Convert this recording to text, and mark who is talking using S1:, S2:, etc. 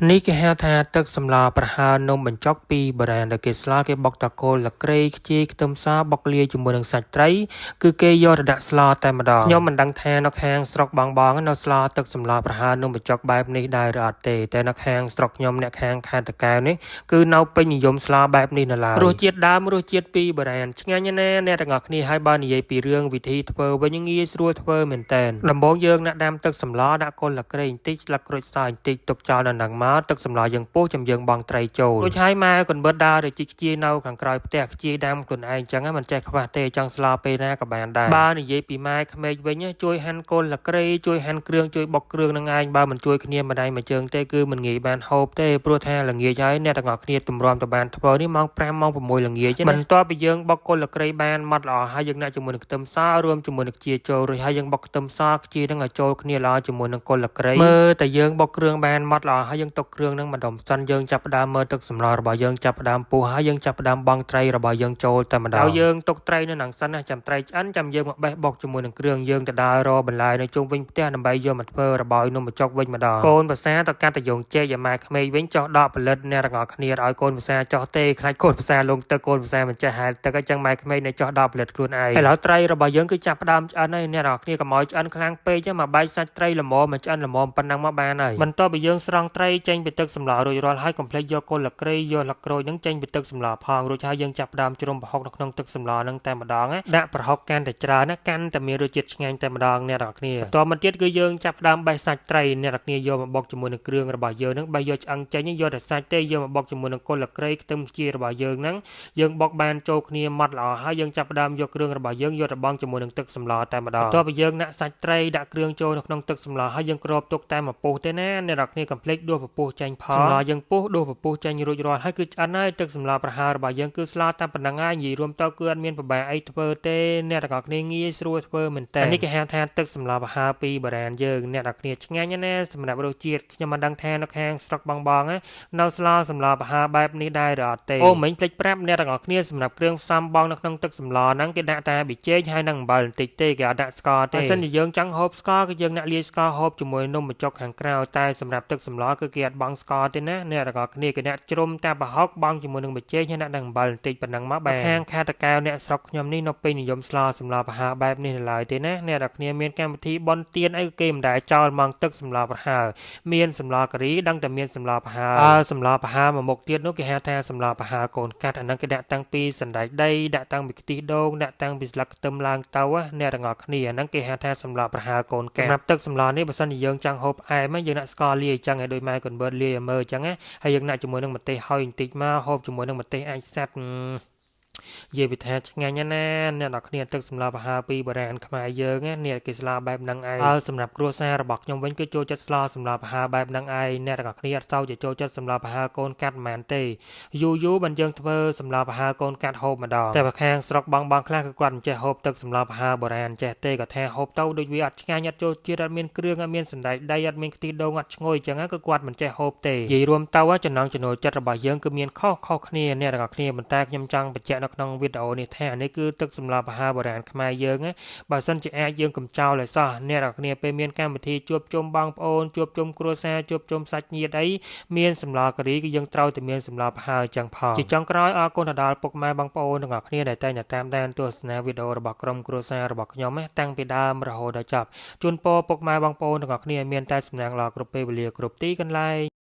S1: នេះគេហៅថាទឹកសម្លប្រហើរនំបញ្ចុកពីបុរាណដែលគេស្លាគេបុកតាគោលលក្រេខ្ជាយខ្ទឹមសបុកលាយជាមួយនឹងសាច់ត្រីគឺគេយកទៅដាក់ស្លតែម្ដងខ្ញុំមិនដឹងថានៅខាងស្រុកបងនៅស្លទឹកសម្លប្រហើរនំបញ្ចុកបែបនេះដែរឬអត់ទេតែនៅខាងស្រុកខ្ញុំអ្នកខាងខេត្តតាកែវនេះគឺនៅពេញនិយមស្លបែបនេះនៅឡើយរសជាតិដើមរសជាតិពីបុរាណឆ្ងាញ់ណាស់អ្នកទាំងអស់គ្នាហើយបើនិយាយពីរឿងវិធីធ្វើវិញងាយស្រួលធ្វើមែនតើដំបូងយើងដាក់ដាំទឹកសម្លដាក់គល់លក្រេបន្តិចស្លឹកក្រូចសើចបន្តិចទុកចោលនៅនឹងមកទឹកសម្លយើងពុះចាំយើងបង់ត្រីចូលរួចហើយម៉ែកូនបិតដើរទៅជីកខ្ជាយនៅខាងក្រោយផ្ទះខ្ជាយដាំខ្លួនឯងចឹងមិនចេះខ្វះទេចង់ស្លោពេលណាក៏បានដែរបើនិយាយពីម៉ែក្មេកវិញជួយហាន់គល់លក្រេជួយហាន់គ្រឿងជួយបុកគ្រឿងនឹងឯងបើមិនជួយគ្នាម្ដាយមួយជើងទេគឺមិនងាយបានហូបទេព្រោះថាល្ងាចហើយអ្នកទាំងអស់គ្នាទម្រាំទៅបានធ្វើនេះម៉ោង5ម៉ោង6ល្ងាចបន្ទាប់ពីយើងបុកគល់លក្រេបានម៉ត់ល្អហើយយើងដាក់ជាមួយនឹងខ្ទឹមសរួមជាមួយនឹងខ្ជាយចូលរួចហើយយើងបុកខ្ទឹមសខ្ជាយនឹងឲ្យចូលគ្នាល្អជាមួយនឹងគល់លក្រេមើលតែយើងបុកគ្រឿងបានម៉ត់ល្អហើយយើងទុកគ្រឿងនឹងម្ដុំសិនយើងចាប់ផ្ដើមមើលទឹកសម្លរបស់យើងចាប់ផ្ដើមពុះហើយយើងចាប់ផ្ដើមបង់ត្រីរបស់យើងចូលតែម្ដងហើយយើងទុកត្រីនៅនឹងសិនណាចាំត្រីឆ្អិនចាំយើងមកបេះបុកជាមួយនឹងគ្រឿងយើងទៅដើររបន្លែនៅជុំវិញផ្ទះដើម្បីយកមកធ្វើរបោយនំបញ្ចុកវិញម្ដងកូនភាសាទៅកាត់តយងចេកយ៉ាម៉ែក្មេងវិញចោះដកផលិតអ្នកទាំងអស់គ្នាឲ្យកូនភាសាចោះទេខ្លាចកូនភាសាលងទឹកកូនភាសាមិនចេះហែលទឹកអញ្ចឹងម៉ែក្មេងនៅចោះដកផលិតខ្លួនឯងឥឡូវត្រីរបស់យើងគឺចាប់ផ្ដើមឆ្អិនហើយអ្នកទាំងអស់គ្នាកុំឲ្យឆ្អិនខ្លាំងពេកមកបែកសាច់ត្រីល្មមមកឆ្អិនល្មមប៉ុណ្ណឹងមកបានហើយបន្ទាប់ពីយើងស្រង់ត្រីចេញពីទឹកសម្លរួចរាល់ហើយកុំភ្លេចយកគល់លក្រេយកលក្រូចនឹងចេញពីទឹកសម្លផងរួចហើយយើងចាប់ផ្ដើមជ្រុំប្រហុកនៅក្នុងទឹកសម្លនឹងតែម្ដងដាក់ប្រហុកកាន់តែច្រើនណាកាន់តែមានរសជាតិឆ្ងាញ់តែម្ដងអ្នកទាំងអស់គ្នាបន្តមកទៀតគឺយើងចាប់ផ្ដើមបេះសាច់ត្រីអ្នកទាំងអស់គ្នាយកមកបុកជាមួយនឹងគ្រឿងរបស់យើងនឹងបើយកឆ្អឹងចេញយកតែសាច់ទេយកមកបុកជាមួយនឹងគល់លក្រេខ្ទឹមខ្ជាយរបស់យើងនឹងយើងបុកបានចូលគ្នាម៉ត់ល្អហើយយើងចាប់ផ្ដើមយកគ្រឿងរបស់យើងយកទៅបង់ជាមួយនឹងទឹកសម្លតែម្ដងបន្ទាប់ពីយើងដាក់សាច់ត្រីដាក់គ្រឿងចូលនៅក្នុងទឹកសម្លហើយយើងគ្របទុកតែមួយពុះទេណាអ្នកទាំងអស់គ្នាកុំភ្លេចដួសពពុះចេញផងសម្លយើងពុះដួសពពុះចេញរួចរាល់ហើយគឺឆ្អិនហើយទឹកសម្លប្រហើររបស់យើងគឺស្លោតែប៉ុណ្ណឹងហើយនិយាយរួមទៅគឺអត់មានពិបាកអីធ្វើទេអ្នកទាំងអស់គ្នាងាយស្រួលធ្វើមែនតើនេះគេហៅថាទឹកសម្លប្រហើរពីបុរាណយើងអ្នកទាំងអស់គ្នាឆ្ងាញ់ណាស់សម្រាប់រសជាតិខ្ញុំមិនដឹងថានៅខាងស្រុកបងនៅស្លោសម្លប្រហើរបែបនេះដែរឬអត់ទេអូមិញភ្លេចប្រាប់អ្នកទាំងអស់គ្នាសម្រាប់គ្រឿងផ្សំបងនៅក្នុងទឹកសម្លហ្នឹងគេដាក់តែប៊ីចេងហើយនឹងអំបិលបន្តិចទេគេអត់ដាក់ស្ករទេបើសិនជាយើងចង់ហូបស្ករគឺយើងដាក់លាយស្ករហូបជាមួយនំបញ្ចុកខាងក្រៅតែសម្រាប់ទឹកសម្លគឺគេអត់បង់ស្ករទេណាអ្នកទាំងអស់គ្នាគេដាក់ជ្រុំតែប្រហុកបង់ជាមួយនឹងប៊ីចេងហើយដាក់នឹងអំបិលបន្តិចប៉ុណ្ណឹងមកបាទខាងខេត្តតាកែវអ្នកស្រុកខ្ញុំនេះនៅពេញនិយមស្លសម្លប្រហើរបែបនេះនៅឡើយទេណាអ្នកទាំងអស់គ្នាមានកម្មវិធីបុណ្យទានអីគេមិនដែលចោលហ្មងទឹកសម្លប្រហើរមានសម្លការីដឹងតែមានសម្លប្រហើរសម្លប្រហើរមួយមុខទៀតនោះគេហៅថាសម្លប្រហើរកូនកាត់អាហ្នឹងគេដាក់តាំងពីសណ្តែកដីដាក់តាំងពីខ្ទិះដូងដាក់តាំងពីស្លឹកខ្ទឹមឡើងទៅអ្នកទាំងអស់គ្នាអាហ្នឹងគេហៅថាសម្លប្រហើរកូនកាត់សម្រាប់ទឹកសម្លនេះបើសិនជាយើងចង់ហូបផ្អែមយើងដាក់ស្ករលាយអញ្ចឹងឲ្យដូចម៉ែកូនបឺតលាយឲ្យមើលអញ្ចឹងហើយយើងដាក់ជាមួយនឹងម្ទេសហុយបន្តិចមកហូបជាមួយនឹងម្ទេសអាចសាត់និយាយពីថាឆ្ងាញ់ណាស់អ្នកនរគ្នាទឹកសម្លប្រហើរពីបុរាណខ្មែរយើងអ្នកគេស្លាបែបហ្នឹងឯងហើយសម្រាប់គ្រួសាររបស់ខ្ញុំវិញគឺចូលចិត្តស្លសម្លប្រហើរបែបហ្នឹងឯងអ្នកទាំងអស់គ្នាអត់សូវចូលចិត្តសម្លប្រហើរកូនកាត់ហ្មងទេយូរបានយើងធ្វើសម្លប្រហើរកូនកាត់ហូបម្ដងតែបើខាងស្រុកបងខ្លះគឺគាត់មិនចេះហូបទឹកសម្លប្រហើរបុរាណចេះទេគាត់ថាហូបទៅដូចវាអត់ឆ្ងាញ់អត់ចូលជាតិអត់មានគ្រឿងអត់មានសណ្តែកដីអត់មានខ្ទិះដូងអត់ឈ្ងុយអញ្ចឹងគឺគាត់មិនចេះហូបទេនិយាយរួមទៅចំណង់ចំណូលចិត្តរបស់យើងគឺមានខុសគ្នាអ្នកទាំងអស់គ្នាប៉ុន្តែខ្ញុំចង់បញ្ជាក់នៅក្នុងវីដេអូនេះថានេះគឺទឹកសម្លប្រហើរបុរាណខ្មែរយើងបើសិនជាអាចយើងកុំចោលឲ្យសោះអ្នកនរគ្នាពេលមានកម្មវិធីជួបជុំបងប្អូនជួបជុំគ្រួសារជួបជុំសាច់ញាតិអីមានសម្លការីគឺយើងត្រូវតែមានសម្លប្រហើរចឹងផងជាចុងក្រោយអរគុណដល់ពុកម៉ែបងប្អូនទាំងអស់គ្នាដែលតែងតែតាមដានទស្សនាវីដេអូរបស់ក្រុមគ្រួសាររបស់ខ្ញុំតាំងពីដើមរហូតដល់ចប់ជូនពរពុកម៉ែបងប្អូនទាំងអស់គ្នាមានតែសំណាងល្អគ្រប់ពេលវេលាគ្រប់ទីកន្លែង